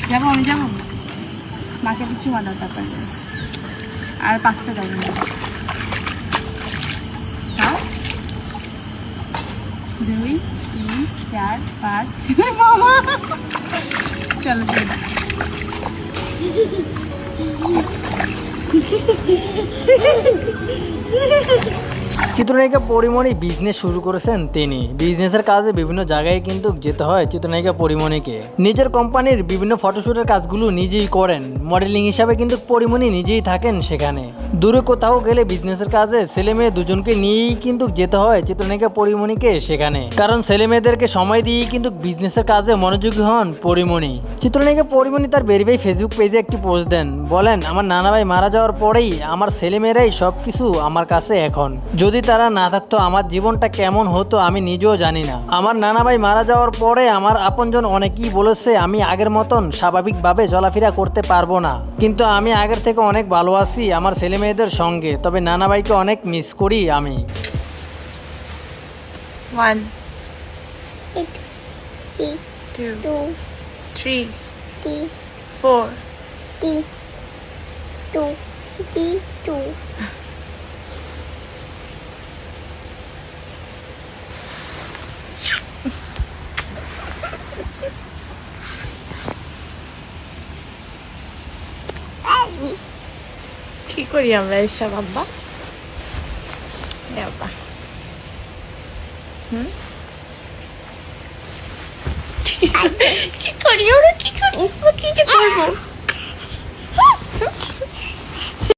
যাবো আমি যাবো মাকে কিছু বানাও তারপরে আর 5টা যাবে না হ্যাঁ 2 3 4 5 মামা চলো চিত্রনায়িকা পরিমণি বিজনেস শুরু করেছেন তিনি। বিজনেসের কাজে বিভিন্ন জায়গায় কিন্তু যেতে হয় চিত্রনায়িকা পরিমণিকে। নিজের কোম্পানির বিভিন্ন ফটোশ্যুটের কাজগুলো নিজেই করেন। মডেলিং হিসাবে কিন্তু পরিমণি নিজেই থাকেন সেখানে। দূরে কোথাও গেলে বিজনেসের কাজে ছেলে মেয়ে দুজনকে নিয়েই কিন্তু যেতে হয় চিত্রনায়িকা পরিমণিকে সেখানে, কারণ ছেলে মেয়েদেরকে সময় দিয়েই কিন্তু বিজনেসের কাজে মনোযোগী হন পরিমণি। চিত্রনায়িকা পরিমণি তার ভেরিফাই ফেসবুক পেজে একটি পোস্ট দেন, বলেন আমার নানা ভাই মারা যাওয়ার পরেই আমার ছেলেমেয়েরাই সব কিছু আমার কাছে এখন। যদি তারা না থাকতো আমার জীবনটা কেমন হতো আমি নিজেও জানি না। আমার নানা ভাই মারা যাওয়ার পরে আমার আপনজন অনেকেই বলেছে আমি আগের মতন স্বাভাবিকভাবে চলাফেরা করতে পারবো না, কিন্তু আমি আগের থেকে অনেক ভালো আছি আমার ছেলে মেয়েদের সঙ্গে। তবে নানা ভাইকে অনেক মিস করি আমি। 1 2 2 3 4 2 কি করি আমরা এসব আব্বা? আব্বা কি করি ওরা? কি করি? কি যে করবো?